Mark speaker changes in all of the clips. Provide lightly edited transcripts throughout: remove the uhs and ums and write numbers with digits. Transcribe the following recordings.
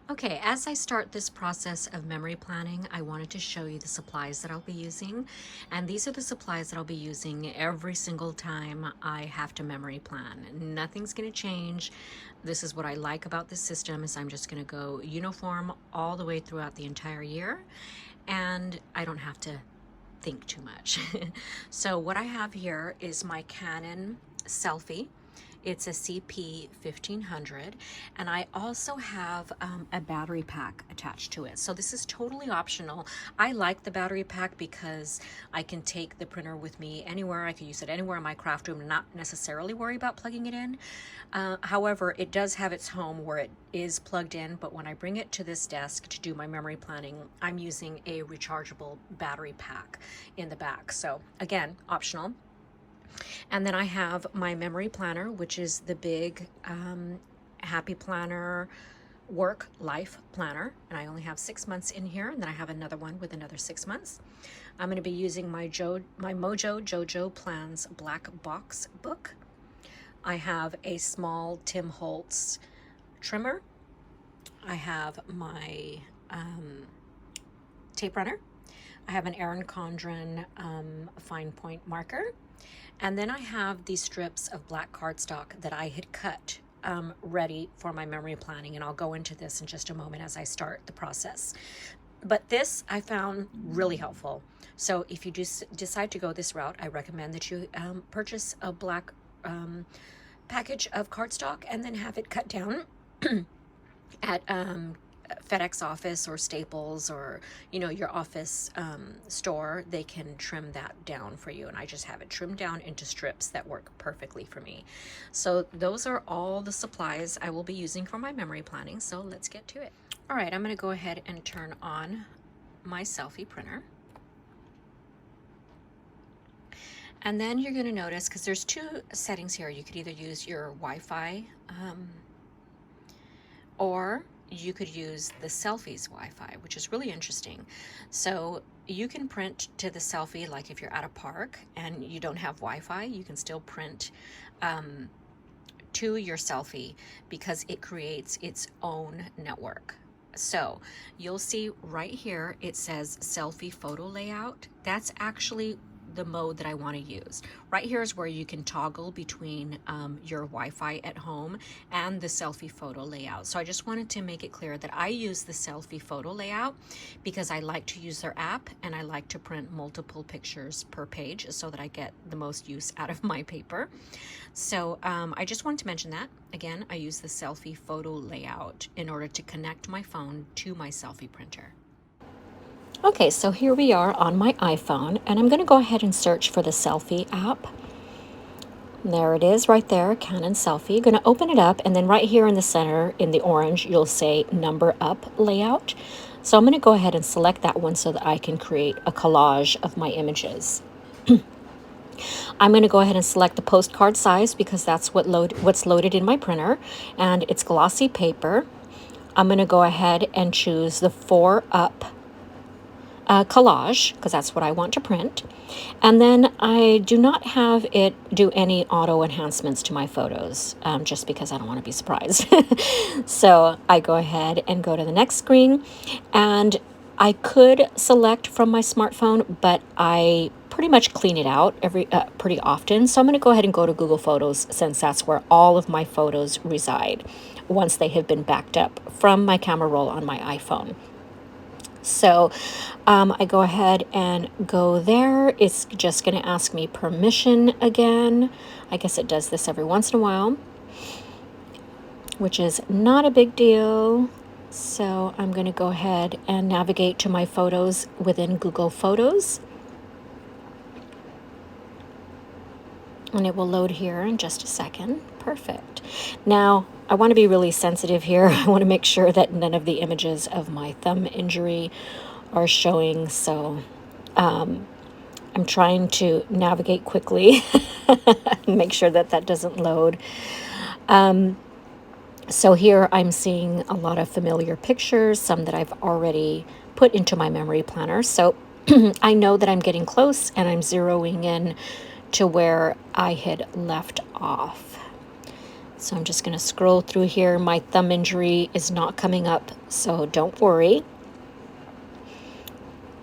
Speaker 1: Okay, as I start this process of memory planning, I wanted to show you the supplies that I'll be using. And these are the supplies that I'll be using every single time I have to memory plan. Nothing's going to change. This is what I like about this system is I'm just going to go uniform all the way throughout the entire year. And I don't have to think too much. So what I have here is my Canon Selphy. It's a CP 1500, and I also have a battery pack attached to it. So this is totally optional. I like the battery pack because I can take the printer with me anywhere. I can use it anywhere in my craft room and not necessarily worry about plugging it in. However, it does have its home where it is plugged in, but when I bring it to this desk to do my memory planning, I'm using a rechargeable battery pack in the back. So again, optional. And then I have my memory planner, which is the big Happy Planner Work+Life planner. And I only have 6 months in here. And then I have another one with another 6 months. I'm going to be using my Mojo Jojo Plans Black Box book. I have a small Tim Holtz trimmer. I have my tape runner. I have an Erin Condren fine point marker. And then I have these strips of black cardstock that I had cut ready for my memory planning. And I'll go into this in just a moment as I start the process. But this I found really helpful. So if you decide to go this route, I recommend that you purchase a black package of cardstock and then have it cut down at FedEx office or Staples or your office store. They can trim that down for you, and I just have it trimmed down into strips that work perfectly for me. So those are all the supplies I will be using for my memory planning, so let's get to it. All right, I'm going to go ahead and turn on my Selphy printer. And then you're going to notice, because there's two settings here, you could either use your Wi-Fi or you could use the Selphy's Wi-Fi, which is really interesting. So you can print to the Selphy, like if you're at a park and you don't have Wi-Fi, you can still print to your Selphy because it creates its own network. So you'll see right here, it says Selphy photo layout. That's actually the mode that I want to use. Right here is where you can toggle between your Wi-Fi at home and the Selphy photo layout. So I just wanted to make it clear that I use the Selphy photo layout because I like to use their app and I like to print multiple pictures per page so that I get the most use out of my paper. So I just wanted to mention that. Again, I use the Selphy photo layout in order to connect my phone to my Selphy printer. Okay, so here we are on my iPhone, and I'm going to go ahead and search for the Selphy app. And there it is right there, Canon Selphy. Going to open it up, and then right here in the center, in the orange, you'll say number up layout. So I'm going to go ahead and select that one so that I can create a collage of my images. I'm going to go ahead and select the postcard size because that's what's loaded in my printer, and it's glossy paper. I'm going to go ahead and choose the 4-up collage because that's what I want to print. And then I do not have it do any auto enhancements to my photos just because I don't want to be surprised. So I go ahead and go to the next screen, and I could select from my smartphone, but I pretty much clean it out pretty often. So I'm going to go ahead and go to Google Photos since that's where all of my photos reside once they have been backed up from my camera roll on my iPhone. So I go ahead and go there. It's just going to ask me permission again. I guess it does this every once in a while, which is not a big deal. So I'm going to go ahead and navigate to my photos within Google Photos. And it will load here in just a second. Perfect. Now, I want to be really sensitive here. I want to make sure that none of the images of my thumb injury are showing. So I'm trying to navigate quickly and make sure that that doesn't load. So here I'm seeing a lot of familiar pictures, some that I've already put into my memory planner. So I know that I'm getting close and I'm zeroing in to where I had left off. So I'm just going to scroll through here. My thumb injury is not coming up, so don't worry.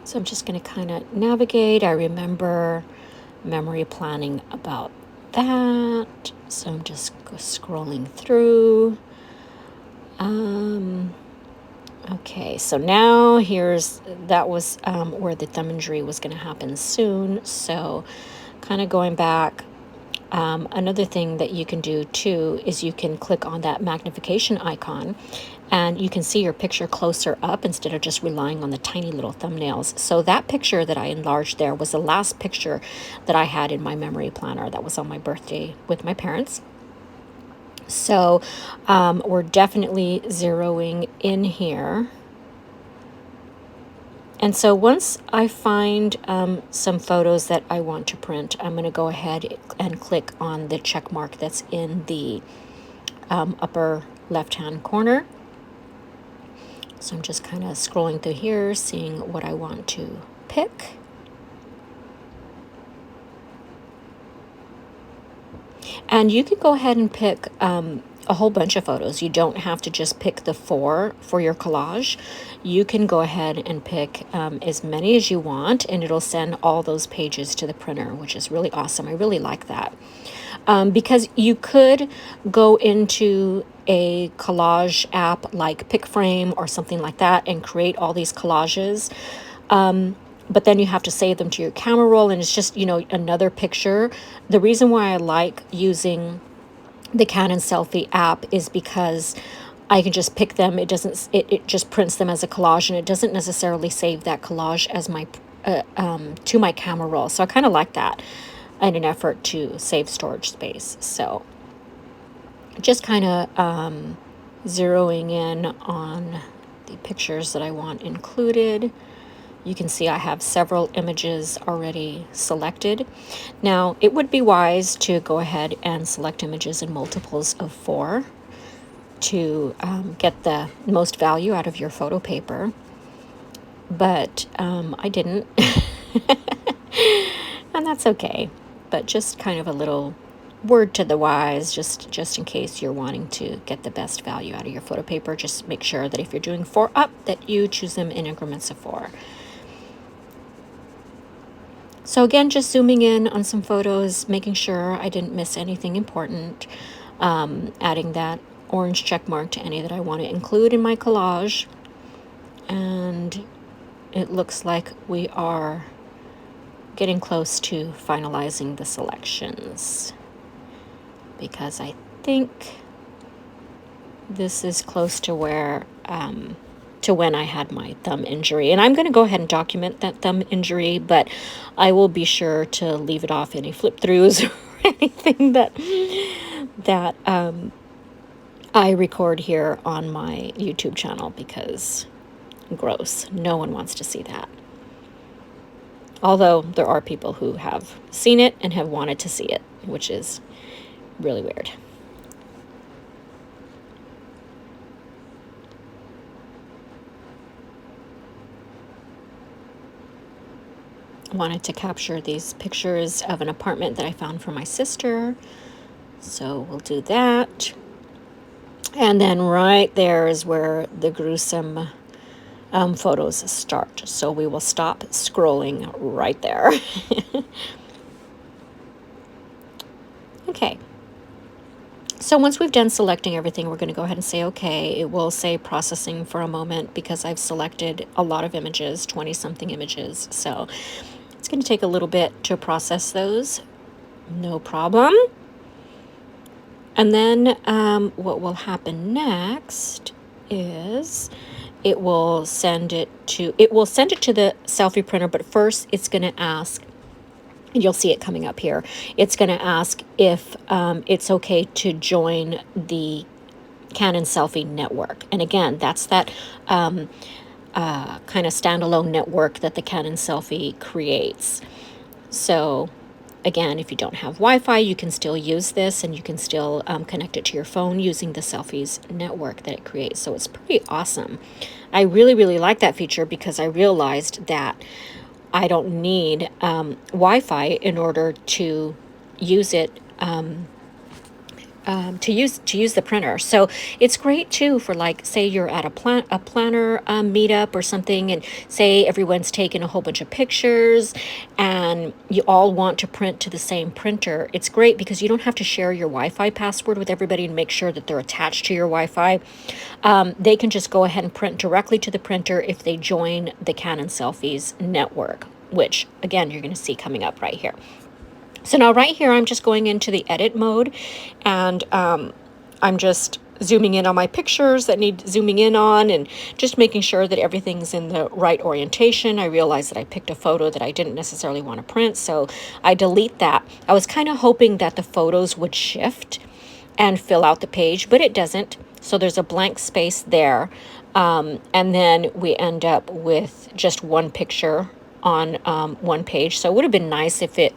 Speaker 1: So I'm just going to kind of navigate. I remember memory planning about that. So I'm just scrolling through. Okay, so now that was where the thumb injury was going to happen soon. So kind of going back. Another thing that you can do too is you can click on that magnification icon and you can see your picture closer up instead of just relying on the tiny little thumbnails. So that picture that I enlarged there was the last picture that I had in my memory planner. That was on my birthday with my parents. So we're definitely zeroing in here. And so once I find some photos that I want to print, I'm going to go ahead and click on the check mark that's in the upper left-hand corner. So I'm just kind of scrolling through here, seeing what I want to pick. And you can go ahead and pick a whole bunch of photos. You don't have to just pick the 4 for your collage. You can go ahead and pick as many as you want, and it'll send all those pages to the printer, which is really awesome. I really like that. Because you could go into a collage app like PicFrame or something like that and create all these collages. But then you have to save them to your camera roll, and it's just, another picture. The reason why I like using the Canon Selphy app is because I can just pick them. It just prints them as a collage, and it doesn't necessarily save that collage as my to my camera roll. So I kind of like that in an effort to save storage space. So just kind of zeroing in on the pictures that I want included. You can see I have several images already selected. Now, it would be wise to go ahead and select images in multiples of 4 to get the most value out of your photo paper. But I didn't, and that's okay. But just kind of a little word to the wise, just in case you're wanting to get the best value out of your photo paper. Just make sure that if you're doing 4 up, that you choose them in increments of 4. So again, just zooming in on some photos, making sure I didn't miss anything important, adding that orange check mark to any that I want to include in my collage. And it looks like we are getting close to finalizing the selections, because I think this is close to where to when I had my thumb injury. And I'm going to go ahead and document that thumb injury, but I will be sure to leave it off any flip throughs or anything that I record here on my YouTube channel, because gross. No one wants to see that. Although there are people who have seen it and have wanted to see it, which is really weird. Wanted to capture these pictures of an apartment that I found for my sister. So we'll do that. And then right there is where the gruesome photos start. So we will stop scrolling right there. Okay. So once we've done selecting everything, we're going to go ahead and say okay. It will say processing for a moment because I've selected a lot of images, 20-something images. So it's going to take a little bit to process those. No problem. And then what will happen next is it will send it to the Selphy printer, but first it's going to ask, and you'll see it coming up here, it's going to ask if it's okay to join the Canon Selphy network. And again, that's that kind of standalone network that the Canon Selphy creates. So again, if you don't have Wi-Fi, you can still use this, and you can still connect it to your phone using the Selphy's network that it creates. So it's pretty awesome. I really, really like that feature because I realized that I don't need Wi-Fi in order to use it to use the printer. So it's great too for, like, say you're at a planner meetup or something, and say everyone's taken a whole bunch of pictures and you all want to print to the same printer. It's great because you don't have to share your Wi-Fi password with everybody and make sure that they're attached to your Wi-Fi. They can just go ahead and print directly to the printer if they join the Canon Selfies network, which again you're going to see coming up right here. So now right here, I'm just going into the edit mode, and I'm just zooming in on my pictures that need zooming in on, and just making sure that everything's in the right orientation. I realized that I picked a photo that I didn't necessarily want to print, so I delete that. I was kind of hoping that the photos would shift and fill out the page, but it doesn't. So there's a blank space there. And then we end up with just one picture on one page. So it would have been nice if it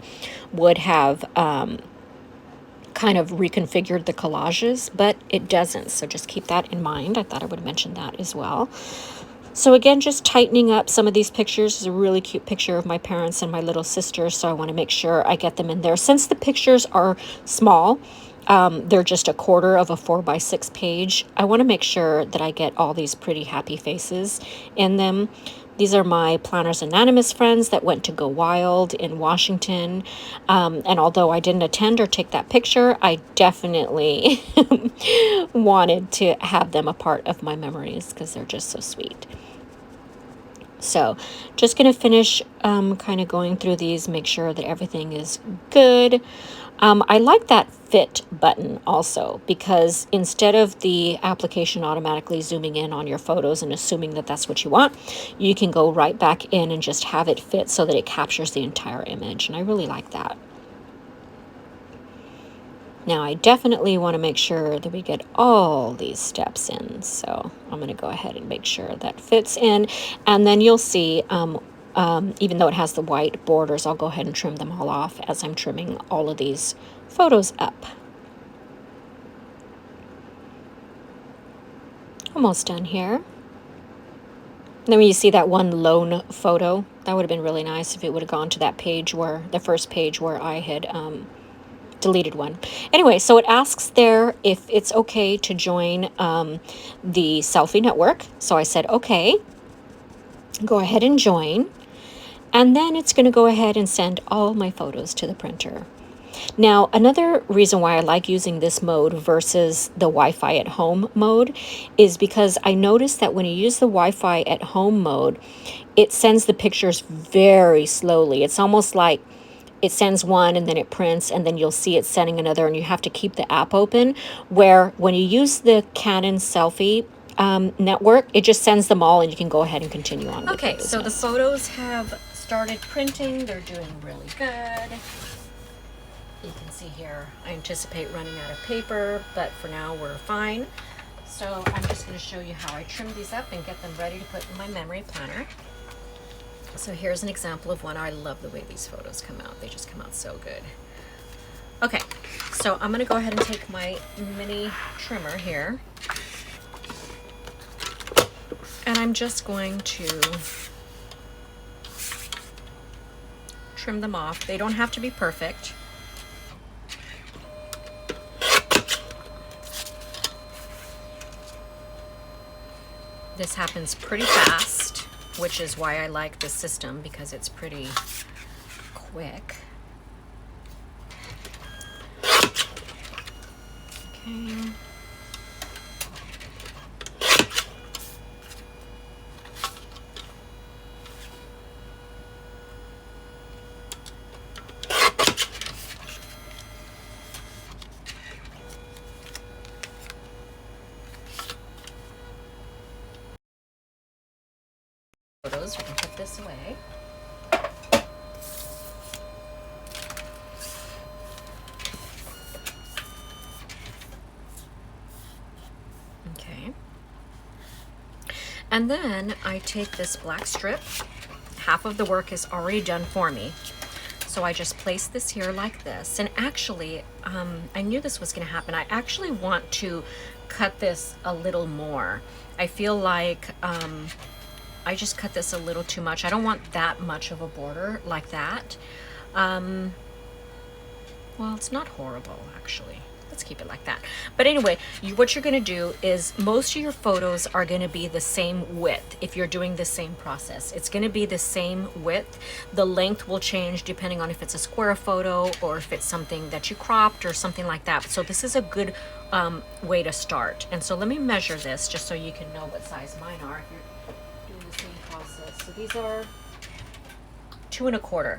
Speaker 1: would have kind of reconfigured the collages, but it doesn't. So just keep that in mind. I thought I would have mentioned that as well. So again, just tightening up some of these pictures. This is a really cute picture of my parents and my little sister, so I want to make sure I get them in there. Since the pictures are small, they're just a quarter of a 4x6 page, I want to make sure that I get all these pretty happy faces in them. These are my Planners Anonymous friends that went to Go Wild in Washington. And although I didn't attend or take that picture, I definitely wanted to have them a part of my memories because they're just so sweet. So just going to finish kind of going through these, make sure that everything is good. I like that fit button also, because instead of the application automatically zooming in on your photos and assuming that that's what you want, you can go right back in and just have it fit so that it captures the entire image. And I really like that. Now I definitely want to make sure that we get all these steps in. So I'm going to go ahead and make sure that fits in. And then you'll see, even though it has the white borders, I'll go ahead and trim them all off as I'm trimming all of these photos up. Almost done here. Then when you see that one lone photo, that would have been really nice if it would have gone to that page where, the first page where I had deleted one. Anyway, so it asks there if it's okay to join the Selfie network. So I said, okay, go ahead and join. And then it's going to go ahead and send all my photos to the printer. Now, another reason why I like using this mode versus the Wi-Fi at home mode is because I noticed that when you use the Wi-Fi at home mode, it sends the pictures very slowly. It's almost like it sends one and then it prints, and then you'll see it sending another, and you have to keep the app open. Where when you use the Canon Selfie network, it just sends them all and you can go ahead and continue on. Okay, so the photos have started printing. They're doing really good. You can see here, I anticipate running out of paper, but for now we're fine. So I'm just going to show you how I trim these up and get them ready to put in my memory planner. So here's an example of one. I love the way these photos come out. They just come out so good. Okay, so I'm going to go ahead and take my mini trimmer here, and I'm just going to trim them off. They don't have to be perfect. This happens pretty fast, which is why I like this system, because it's pretty quick. Okay. Photos, we can put this away. Okay. And then I take this black strip. Half of the work is already done for me. So I just place this here like this. And actually, I knew this was going to happen. I actually want to cut this a little more. I feel like I just cut this a little too much. I don't want that much of a border like that. Well, it's not horrible, actually. let's keep it like that. But anyway, what you're going to do is most of your photos are going to be the same width. If you're doing the same process, it's going to be the same width. The length will change depending on if it's a square photo or if it's something that you cropped or something like that. So this is a good way to start. And so let me measure this just so you can know what size mine are if you're doing the same process. So these are 2 1/4.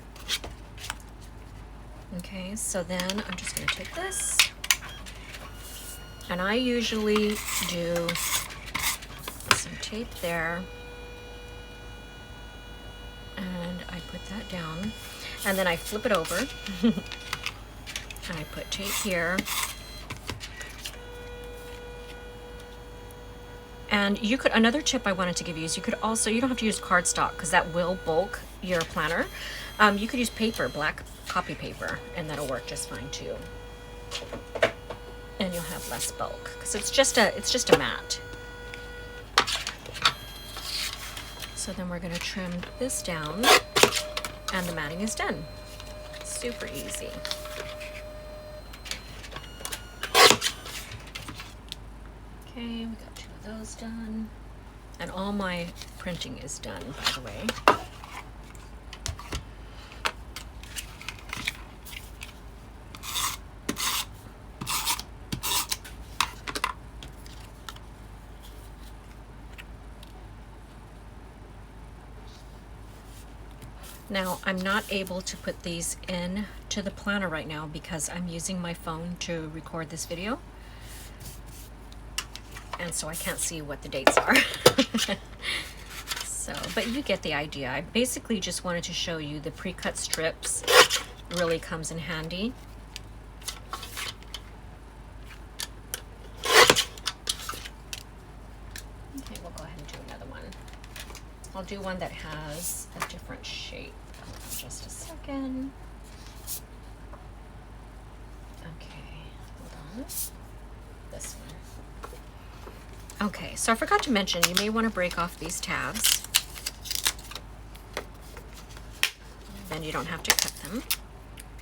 Speaker 1: Okay, so then I'm just going to take this, and I usually do some tape there, and I put that down, and then I flip it over, and I put tape here. And you could, another tip I wanted to give you is you could also, you don't have to use cardstock because that will bulk your planner. You could use paper, black copy paper, and that'll work just fine too. And you'll have less bulk because it's just a mat. So then we're going to trim this down, and the matting is done. Super easy. Okay, we got 2 of those done, and all my printing is done, by the way. Now, I'm not able to put these in to the planner right now because I'm using my phone to record this video. And so I can't see what the dates are. So, but you get the idea. I basically just wanted to show you the pre-cut strips really comes in handy. Okay, we'll go ahead and do another one. I'll do one that has a different shape. Hold on just a second. Okay, hold on. This one. Okay, so I forgot to mention, you may want to break off these tabs. Then you don't have to cut them.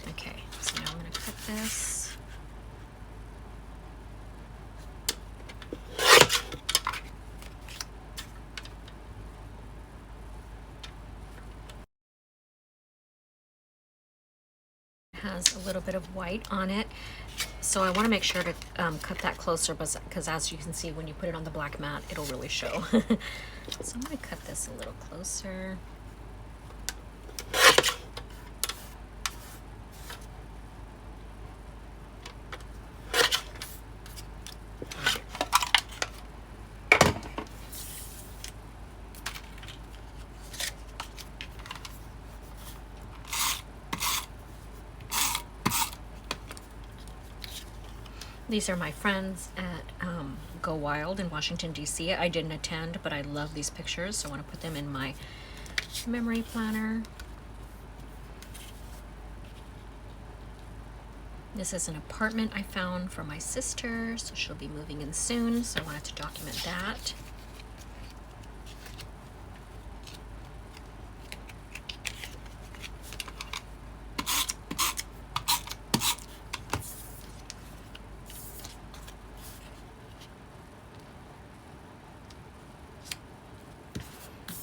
Speaker 1: Okay, so now I'm going to cut this. Has a little bit of white on it, so I want to make sure to cut that closer because as you can see when you put it on the black mat it'll really show. So I'm going to cut this a little closer. These are my friends at Go Wild in Washington, D.C. I didn't attend, but I love these pictures, so I want to put them in my memory planner. This is an apartment I found for my sister, so she'll be moving in soon, so I wanted to document that.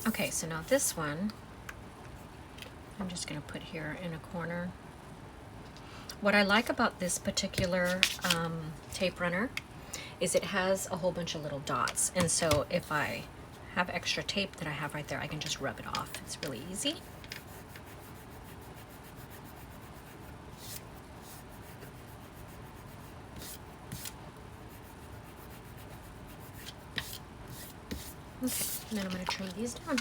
Speaker 1: Okay, so now this one, I'm just going to put here in a corner. What I like about this particular tape runner is it has a whole bunch of little dots. And so if I have extra tape that I have right there, I can just rub it off. It's really easy. Okay, and then I'm going to trim these down.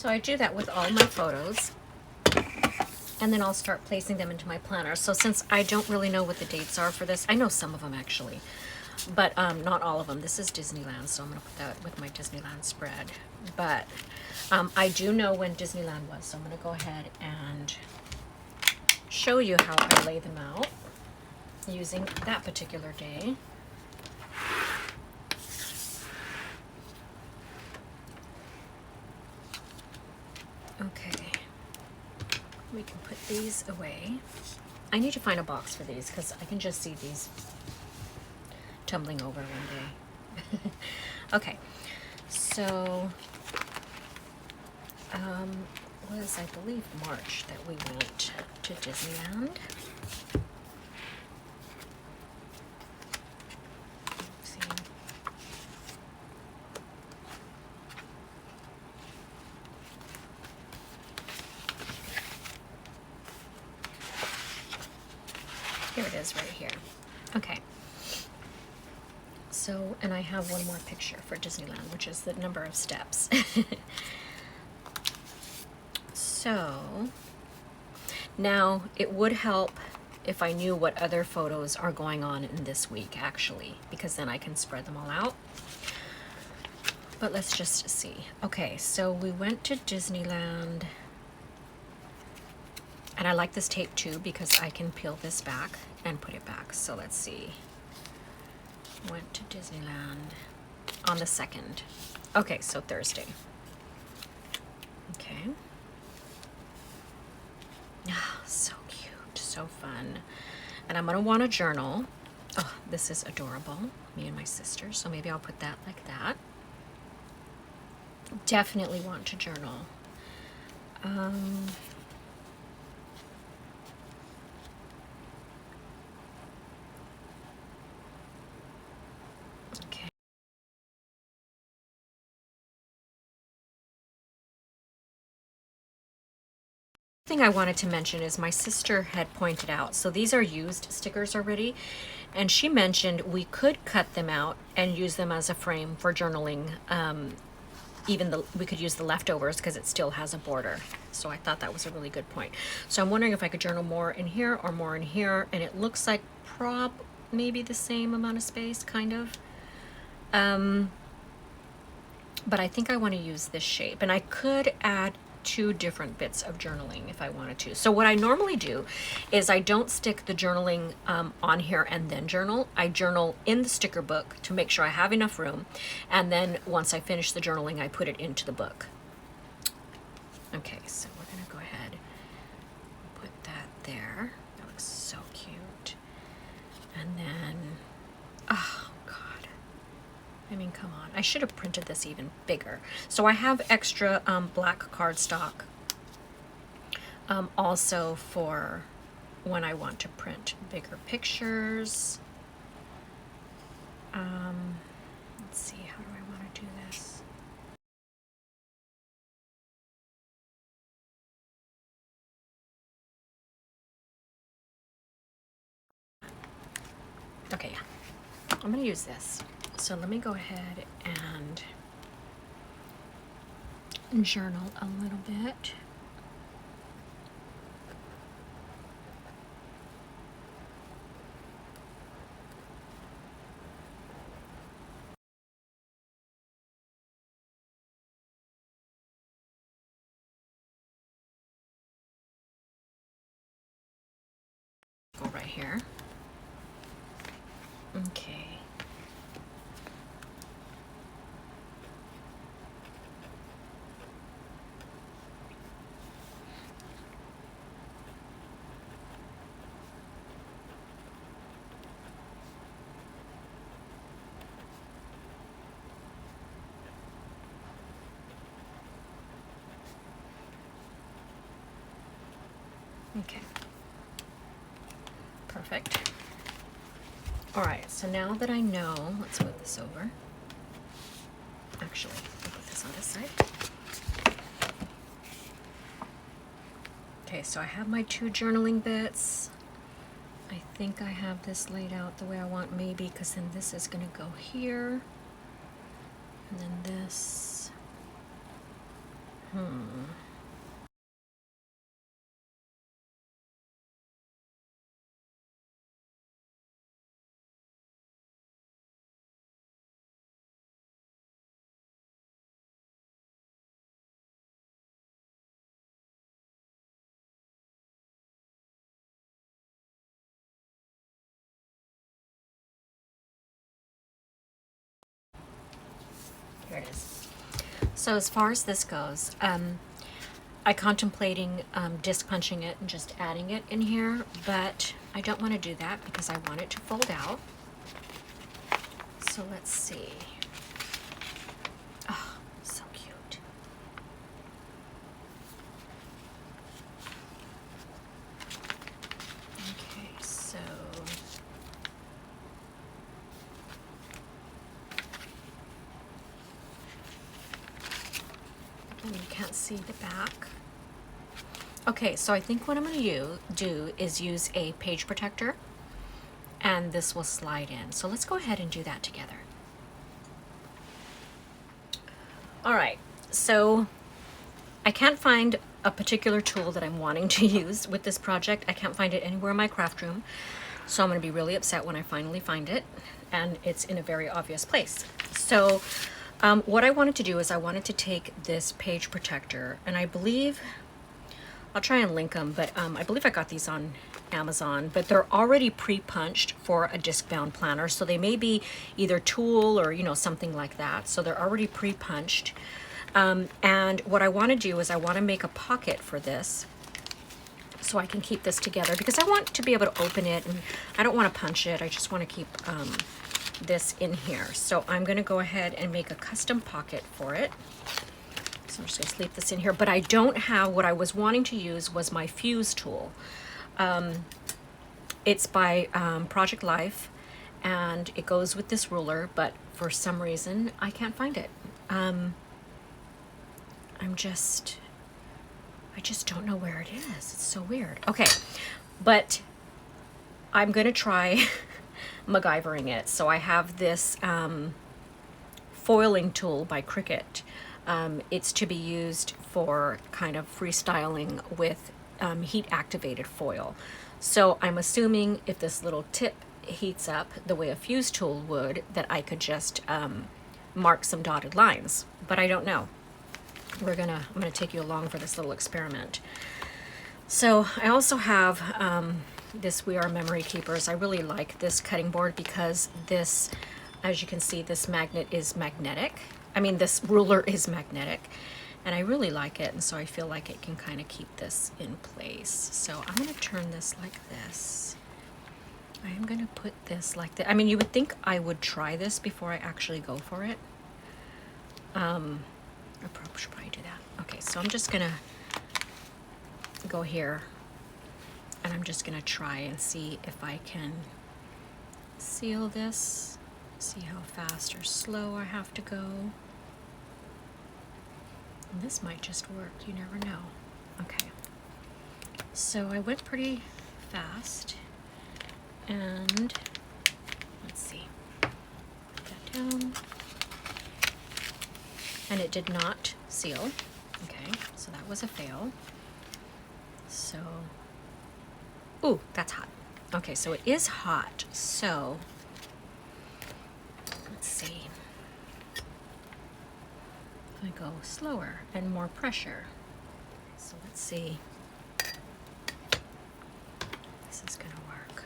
Speaker 1: So I do that with all my photos, and then I'll start placing them into my planner. So since I don't really know what the dates are for this, I know some of them actually, but not all of them. This is Disneyland, so I'm gonna put that with my Disneyland spread. But I do know when Disneyland was, so I'm gonna go ahead and show you how I lay them out using that particular day. Okay, we can put these away. I need to find a box for these because I can just see these tumbling over one day. Okay, so was, I believe, March that we went to Disneyland. Let's see. Here it is right here. Okay. So, and I have one more picture for Disneyland, which is the number of steps. So, now it would help if I knew what other photos are going on in this week, actually, because then I can spread them all out. But let's just see. Okay, so we went to Disneyland. And I like this tape too because I can peel this back and put it back. So let's see. Went to Disneyland on the 2nd. Okay, so Thursday. Okay. Ah, so cute, so fun. And I'm gonna want a journal. Oh, this is adorable. Me and my sister. So maybe I'll put that like that. Definitely want to journal. Okay. Thing I wanted to mention is my sister had pointed out, so these are used stickers already, and she mentioned we could cut them out and use them as a frame for journaling. We could use the leftovers because it still has a border. So I thought that was a really good point. So I'm wondering if I could journal more in here or more in here, and it looks like maybe the same amount of space, kind of. But I think I want to use this shape, and I could add 2 different bits of journaling if I wanted to. So what I normally do is I don't stick the journaling on here and then journal. I journal in the sticker book to make sure I have enough room, and then once I finish the journaling, I put it into the book. Okay, so we're gonna go ahead and put that there. That looks so cute. And then, oh God, I mean, come on. I should have printed this even bigger. So I have extra black cardstock also for when I want to print bigger pictures. Let's see, how do I want to do this? Okay, yeah. I'm going to use this. So let me go ahead and journal a little bit. Go right here. Okay. Okay. Perfect. All right, so now that I know, let's move this over. Actually, I'll put this on this side. Okay, so I have my 2 journaling bits. I think I have this laid out the way I want, maybe, because then this is going to go here. And then this. Here it is. So as far as this goes, I contemplating disc punching it and just adding it in here, but I don't want to do that because I want it to fold out. So let's see. Oh, so cute. Okay, so again, you can't see the back. Okay, so I think what I'm going to do is use a page protector, and this will slide in. So let's go ahead and do that together. All right, so I can't find a particular tool that I'm wanting to use with this project. I can't find it anywhere in my craft room, so I'm going to be really upset when I finally find it, and it's in a very obvious place. So what I wanted to do is I wanted to take this page protector, and I believe, I'll try and link them, but I believe I got these on Amazon, but they're already pre-punched for a disc-bound planner, so they may be either tulle or, you know, something like that. So they're already pre-punched. And what I want to do is I want to make a pocket for this so I can keep this together, because I want to be able to open it, and I don't want to punch it. I just want to keep this in here. So I'm going to go ahead and make a custom pocket for it. So I'm just going to sleep this in here, but I don't have, what I was wanting to use was my fuse tool. It's by Project Life, and it goes with this ruler, but for some reason I can't find it. I just don't know where it is. It's so weird. Okay, but I'm going to try MacGyvering it. So I have this foiling tool by Cricut. It's to be used for kind of freestyling with heat activated foil. So I'm assuming if this little tip heats up the way a fuse tool would, that I could just mark some dotted lines, but I don't know. I'm gonna take you along for this little experiment. So I also have this We Are Memory Keepers. I really like this cutting board because this, as you can see, this magnet is magnetic. I mean, this ruler is magnetic, and I really like it, and so I feel like it can kind of keep this in place. So I'm going to turn this like this. I'm going to put this like that. I mean, you would think I would try this before I actually go for it. I should probably do that. Okay, so I'm just going to go here, and I'm just going to try and see if I can seal this. See how fast or slow I have to go. And this might just work, you never know. Okay, so I went pretty fast, and let's see, put that down, and it did not seal. Okay, so that was a fail. So, ooh, that's hot. Okay, so it is hot, so let's see. I go slower and more pressure. So let's see. This is gonna work.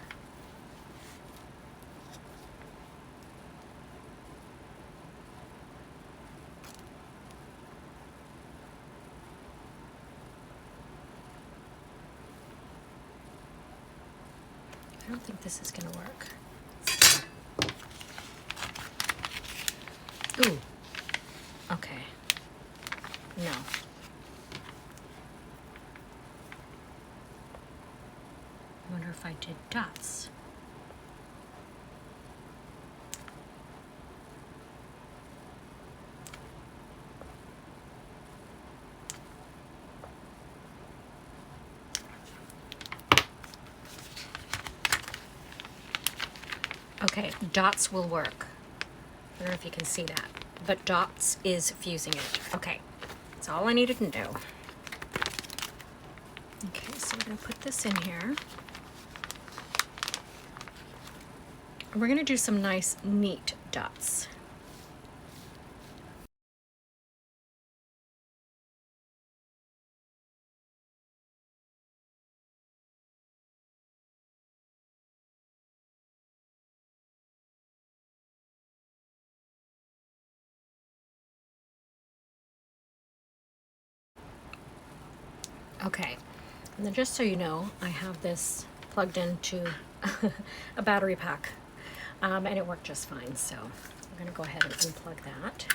Speaker 1: I don't think this is gonna work. Ooh. Okay. No. I wonder if I did dots. Okay, dots will work. I don't know if you can see that, but dots is fusing it. Okay, That's all I needed to know. Okay, so we're going to put this in here. We're going to do some nice, neat dots. Okay, and then just so you know, I have this plugged into a battery pack, and it worked just fine, so I'm going to go ahead and unplug that.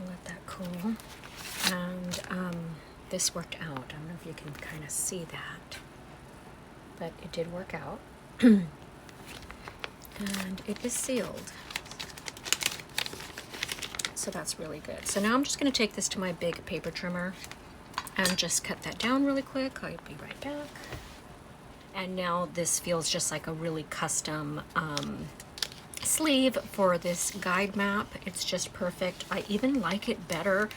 Speaker 1: Let that cool. And this worked out. I don't know if you can kind of see that, but it did work out. And it is sealed. So that's really good. So now I'm just going to take this to my big paper trimmer and just cut that down really quick. I'll be right back. And now this feels just like a really custom sleeve for this guide map. It's just perfect. I even like it better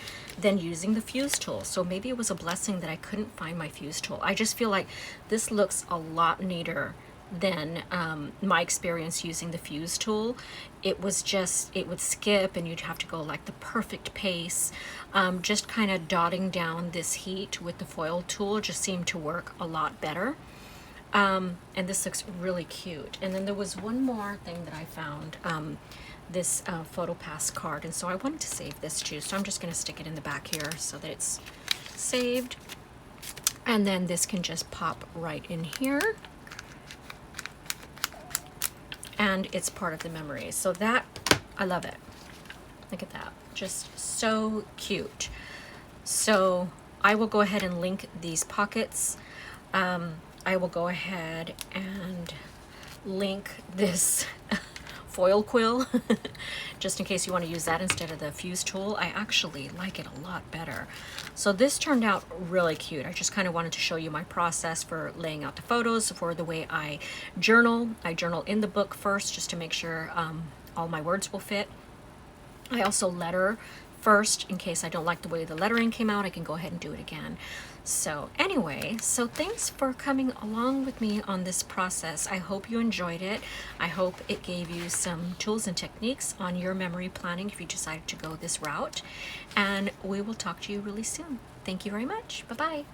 Speaker 1: than using the fuse tool. So maybe it was a blessing that I couldn't find my fuse tool. I just feel like this looks a lot neater than my experience using the fuse tool. It was just, it would skip and you'd have to go like the perfect pace. Just kind of dotting down this heat with the foil tool just seemed to work a lot better. And this looks really cute. And then there was one more thing that I found, this PhotoPass card. And so I wanted to save this too. So I'm just going to stick it in the back here so that it's saved. And then this can just pop right in here. And it's part of the memory. So that, I love it. Look at that. Just so cute. So I will go ahead and link these pockets. I will go ahead and link this foil quill just in case you want to use that instead of the fuse tool. I actually like it a lot better. So this turned out really cute. I just kind of wanted to show you my process for laying out the photos, for the way I journal. I journal in the book first just to make sure all my words will fit. I also letter first in case I don't like the way the lettering came out. I can go ahead and do it again. So anyway, so thanks for coming along with me on this process. I hope you enjoyed it. I hope it gave you some tools and techniques on your memory planning if you decided to go this route. And we will talk to you really soon. Thank you very much. Bye-bye.